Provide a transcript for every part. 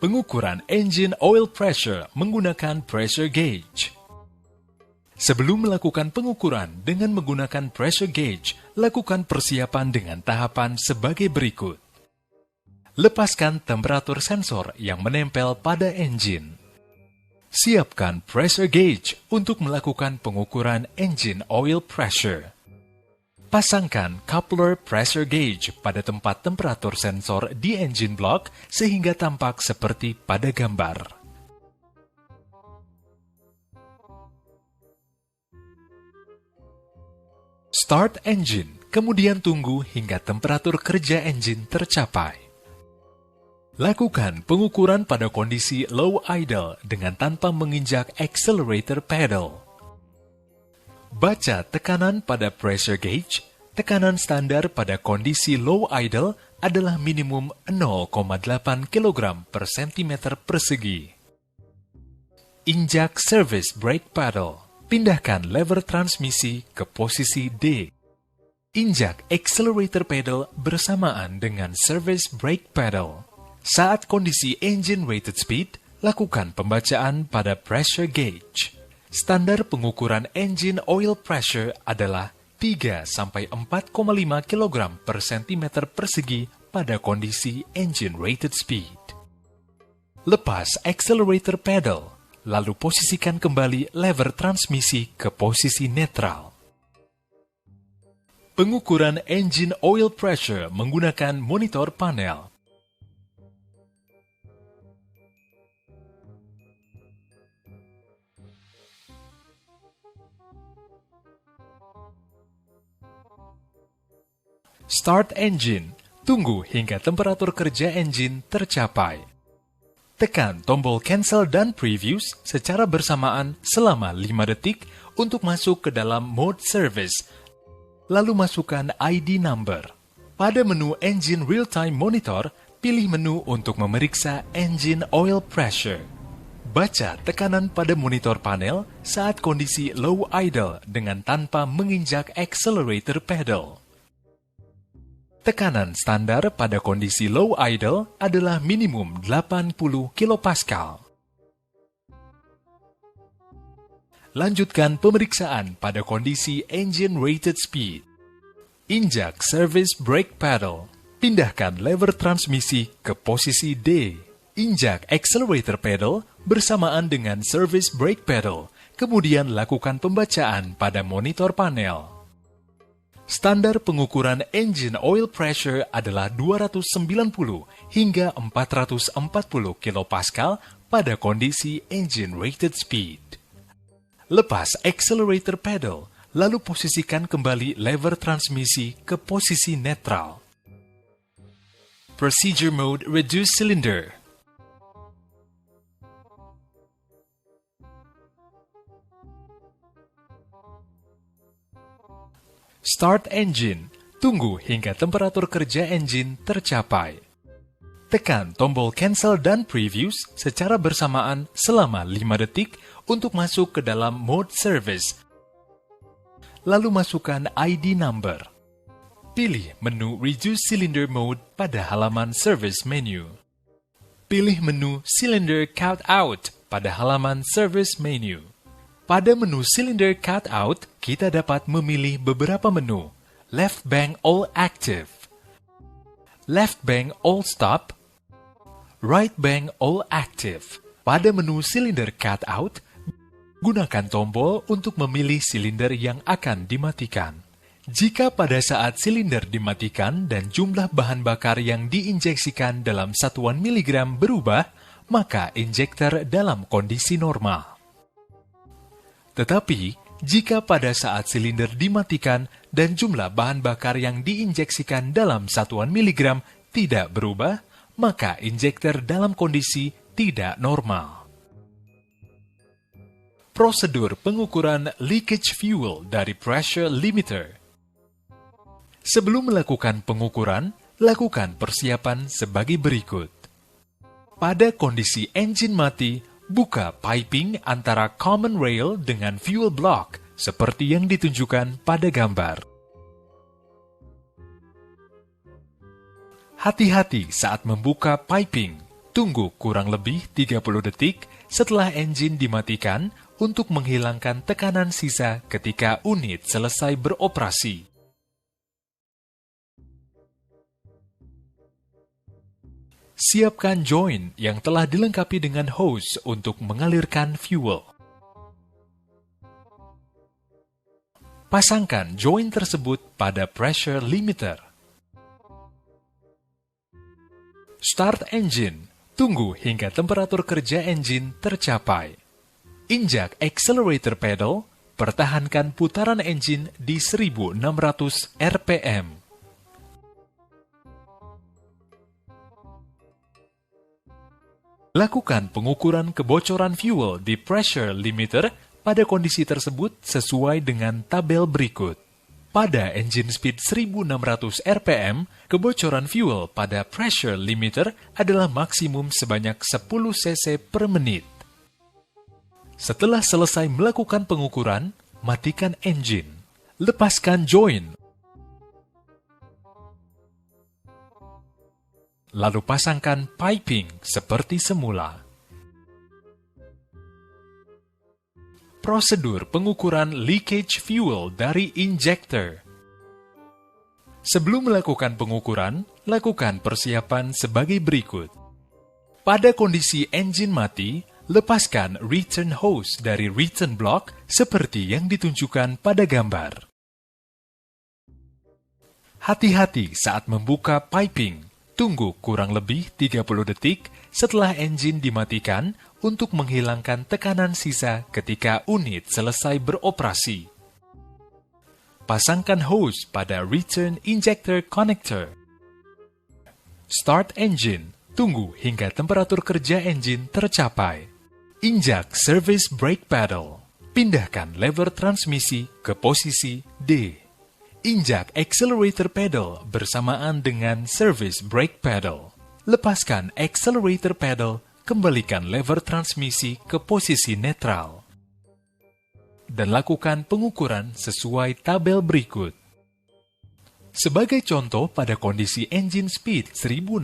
Pengukuran engine oil pressure menggunakan pressure gauge. Sebelum melakukan pengukuran dengan menggunakan pressure gauge, lakukan persiapan dengan tahapan sebagai berikut. Lepaskan temperatur sensor yang menempel pada engine. Siapkan pressure gauge untuk melakukan pengukuran engine oil pressure. Pasangkan coupler pressure gauge pada tempat temperatur sensor di engine block sehingga tampak seperti pada gambar. Start engine, kemudian tunggu hingga temperatur kerja engine tercapai. Lakukan pengukuran pada kondisi low idle dengan tanpa menginjak accelerator pedal. Baca tekanan pada pressure gauge. Tekanan standar pada kondisi low idle adalah minimum 0,8 kg per cm persegi. Injak service brake pedal. Pindahkan lever transmisi ke posisi D. Injak accelerator pedal bersamaan dengan service brake pedal. Saat kondisi engine rated speed, lakukan pembacaan pada pressure gauge. Standar pengukuran engine oil pressure adalah 3-4,5 kg per cm persegi pada kondisi engine rated speed. Lepas accelerator pedal, lalu posisikan kembali lever transmisi ke posisi netral. Pengukuran engine oil pressure menggunakan monitor panel. Start engine. Tunggu hingga temperatur kerja engine tercapai. Tekan tombol cancel dan previews secara bersamaan selama 5 detik untuk masuk ke dalam mode service. Lalu masukkan ID number. Pada menu engine real-time monitor, pilih menu untuk memeriksa engine oil pressure. Baca tekanan pada monitor panel saat kondisi low idle dengan tanpa menginjak accelerator pedal. Tekanan standar pada kondisi low idle adalah minimum 80 kPa. Lanjutkan pemeriksaan pada kondisi engine rated speed. Injak service brake pedal. Pindahkan lever transmisi ke posisi D. Injak accelerator pedal bersamaan dengan service brake pedal. Kemudian lakukan pembacaan pada monitor panel. Standar pengukuran engine oil pressure adalah 290 hingga 440 kPa pada kondisi engine rated speed. Lepas accelerator pedal, lalu posisikan kembali lever transmisi ke posisi netral. Procedure mode reduce cylinder. Start engine. Tunggu hingga temperatur kerja engine tercapai. Tekan tombol cancel dan previews secara bersamaan selama 5 detik untuk masuk ke dalam mode service. Lalu masukkan ID number. Pilih menu Reduce Cylinder Mode pada halaman Service menu. Pilih menu Cylinder Cutout pada halaman Service menu. Pada menu Cylinder Cutout, kita dapat memilih beberapa menu. Left Bank All Active, Left Bank All Stop, Right Bank All Active. Pada menu Cylinder Cutout, gunakan tombol untuk memilih silinder yang akan dimatikan. Jika pada saat silinder dimatikan dan jumlah bahan bakar yang diinjeksikan dalam satuan miligram berubah, maka injektor dalam kondisi normal. Tetapi, jika pada saat silinder dimatikan dan jumlah bahan bakar yang diinjeksikan dalam satuan miligram tidak berubah, maka injektor dalam kondisi tidak normal. Prosedur pengukuran leakage fuel dari pressure limiter. Sebelum melakukan pengukuran, lakukan persiapan sebagai berikut. Pada kondisi engine mati, buka piping antara common rail dengan fuel block seperti yang ditunjukkan pada gambar. Hati-hati saat membuka piping. Tunggu kurang lebih 30 detik setelah engine dimatikan untuk menghilangkan tekanan sisa ketika unit selesai beroperasi. Siapkan join yang telah dilengkapi dengan hose untuk mengalirkan fuel. Pasangkan join tersebut pada pressure limiter. Start engine. Tunggu hingga temperatur kerja engine tercapai. Injak accelerator pedal, pertahankan putaran engine di 1600 rpm. Lakukan pengukuran kebocoran fuel di pressure limiter pada kondisi tersebut sesuai dengan tabel berikut. Pada engine speed 1600 rpm, kebocoran fuel pada pressure limiter adalah maksimum sebanyak 10 cc per menit. Setelah selesai melakukan pengukuran, matikan engine. Lepaskan join. Lalu pasangkan piping seperti semula. Prosedur pengukuran leakage fuel dari injector. Sebelum melakukan pengukuran, lakukan persiapan sebagai berikut. Pada kondisi engine mati, lepaskan return hose dari return block seperti yang ditunjukkan pada gambar. Hati-hati saat membuka piping. Tunggu kurang lebih 30 detik setelah engine dimatikan untuk menghilangkan tekanan sisa ketika unit selesai beroperasi. Pasangkan hose pada return injector connector. Start engine. Tunggu hingga temperatur kerja engine tercapai. Injak service brake pedal. Pindahkan lever transmisi ke posisi D. Injak accelerator pedal bersamaan dengan service brake pedal. Lepaskan accelerator pedal, kembalikan lever transmisi ke posisi netral. Dan lakukan pengukuran sesuai tabel berikut. Sebagai contoh pada kondisi engine speed 1600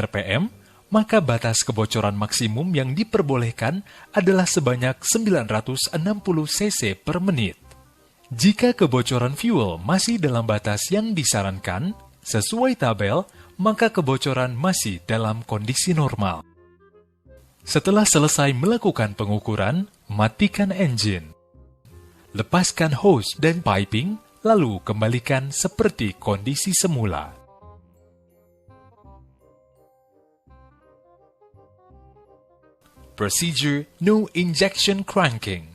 rpm, maka batas kebocoran maksimum yang diperbolehkan adalah sebanyak 960 cc per menit. Jika kebocoran fuel masih dalam batas yang disarankan, sesuai tabel, maka kebocoran masih dalam kondisi normal. Setelah selesai melakukan pengukuran, matikan engine. Lepaskan hose dan piping, lalu kembalikan seperti kondisi semula. Procedure No Injection Cranking.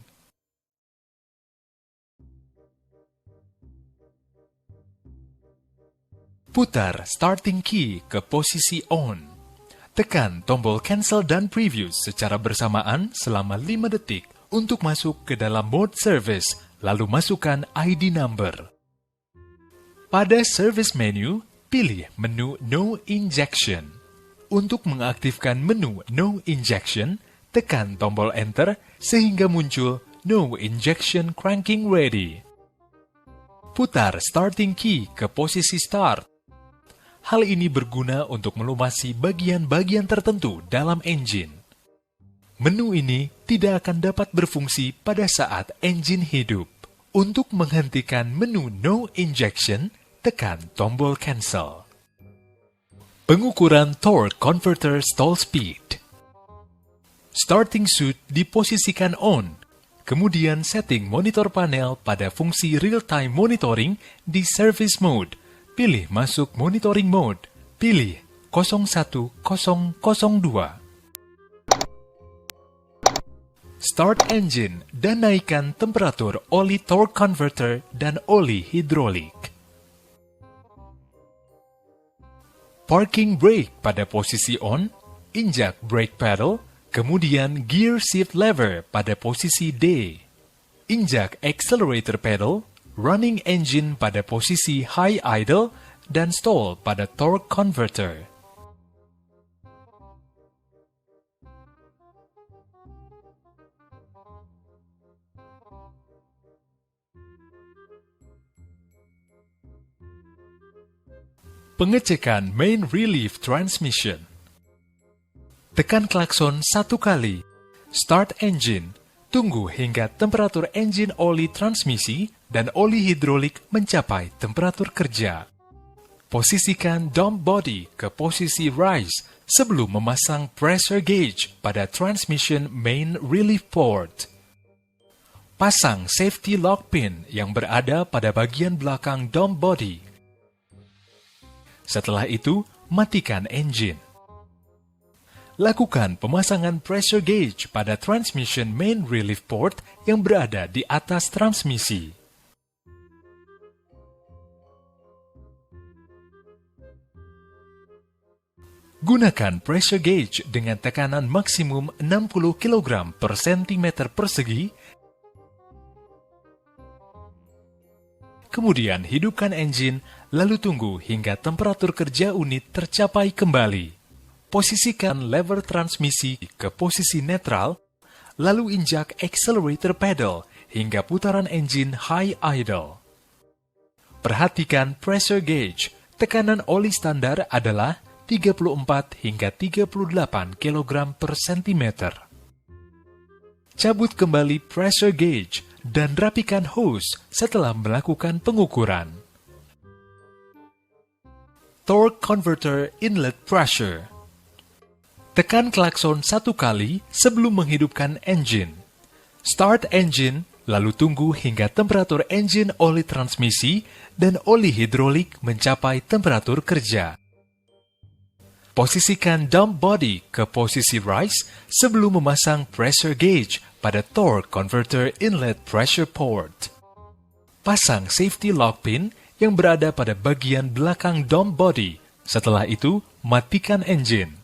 Putar starting key ke posisi on. Tekan tombol cancel dan preview secara bersamaan selama 5 detik untuk masuk ke dalam mode service, lalu masukkan ID number. Pada service menu, pilih menu No Injection. Untuk mengaktifkan menu No Injection, tekan tombol enter sehingga muncul No Injection Cranking Ready. Putar starting key ke posisi start. Hal ini berguna untuk melumasi bagian-bagian tertentu dalam engine. Menu ini tidak akan dapat berfungsi pada saat engine hidup. Untuk menghentikan menu No Injection, tekan tombol cancel. Pengukuran torque converter stall speed. Starting suit diposisikan on, kemudian setting monitor panel pada fungsi real-time monitoring di service mode. Pilih masuk monitoring mode. Pilih 01002. Start engine dan naikkan temperatur oli torque converter dan oli hidrolik. Parking brake pada posisi on, injak brake pedal, kemudian gear shift lever pada posisi D. Injak accelerator pedal, running engine pada posisi high idle, dan stall pada torque converter. Pengecekan main relief transmission. Tekan klakson 1 kali. Start engine. Tunggu hingga temperatur engine oli transmisi dan oli hidrolik mencapai temperatur kerja. Posisikan dump body ke posisi rise sebelum memasang pressure gauge pada transmission main relief port. Pasang safety lock pin yang berada pada bagian belakang dump body. Setelah itu, matikan engine. Lakukan pemasangan pressure gauge pada transmission main relief port yang berada di atas transmisi. Gunakan pressure gauge dengan tekanan maksimum 60 kg per cm persegi. Kemudian hidupkan engine, lalu tunggu hingga temperatur kerja unit tercapai kembali. Posisikan lever transmisi ke posisi netral, lalu injak accelerator pedal hingga putaran engine high idle. Perhatikan pressure gauge. Tekanan oli standar adalah 34 hingga 38 kg per cm. Cabut kembali pressure gauge dan rapikan hose setelah melakukan pengukuran. Torque converter inlet pressure. Tekan klakson 1 kali sebelum menghidupkan engine. Start engine, lalu tunggu hingga temperatur engine oli transmisi dan oli hidrolik mencapai temperatur kerja. Posisikan dump body ke posisi rise sebelum memasang pressure gauge pada torque converter inlet pressure port. Pasang safety lock pin yang berada pada bagian belakang dump body. Setelah itu, matikan engine.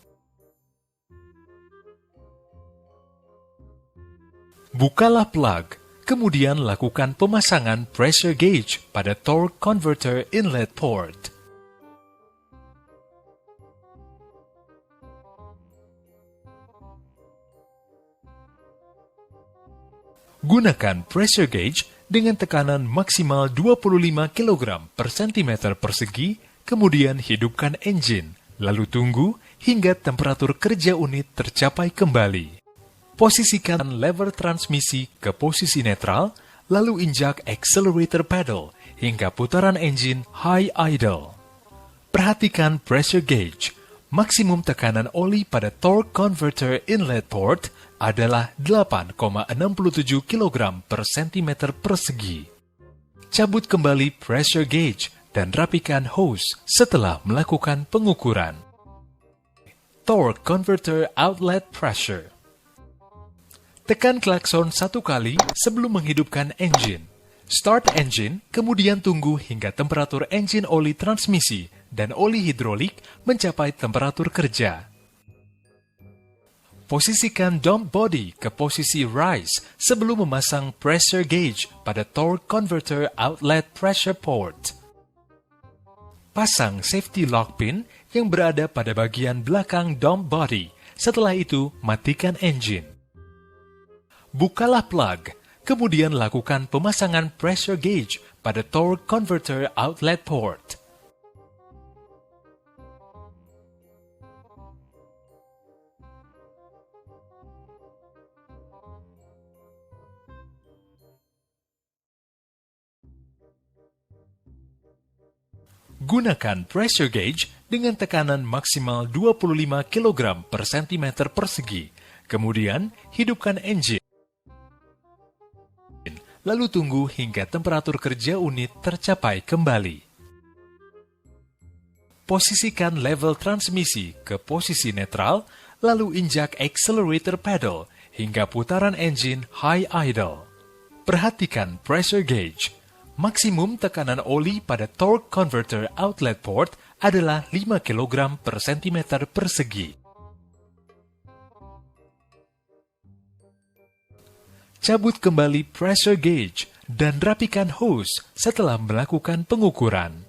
Bukalah plug, kemudian lakukan pemasangan pressure gauge pada torque converter inlet port. Gunakan pressure gauge dengan tekanan maksimal 25 kg per cm persegi, kemudian hidupkan engine, lalu tunggu hingga temperatur kerja unit tercapai kembali. Posisikan lever transmisi ke posisi netral, lalu injak accelerator pedal hingga putaran engine high idle. Perhatikan pressure gauge. Maksimum tekanan oli pada torque converter inlet port adalah 8,67 kg per cm persegi. Cabut kembali pressure gauge dan rapikan hose setelah melakukan pengukuran. Torque converter outlet pressure. Tekan klakson 1 kali sebelum menghidupkan engine. Start engine, kemudian tunggu hingga temperatur engine oli transmisi dan oli hidrolik mencapai temperatur kerja. Posisikan dump body ke posisi rise sebelum memasang pressure gauge pada torque converter outlet pressure port. Pasang safety lock pin yang berada pada bagian belakang dump body. Setelah itu, matikan engine. Bukalah plug, kemudian lakukan pemasangan pressure gauge pada torque converter outlet port. Gunakan pressure gauge dengan tekanan maksimal 25 kg per cm persegi. Kemudian, hidupkan engine. Lalu tunggu hingga temperatur kerja unit tercapai kembali. Posisikan level transmisi ke posisi netral, lalu injak accelerator pedal hingga putaran engine high idle. Perhatikan pressure gauge. Maksimum tekanan oli pada torque converter outlet port adalah 5 kg per cm persegi. Cabut kembali pressure gauge dan rapikan hose setelah melakukan pengukuran.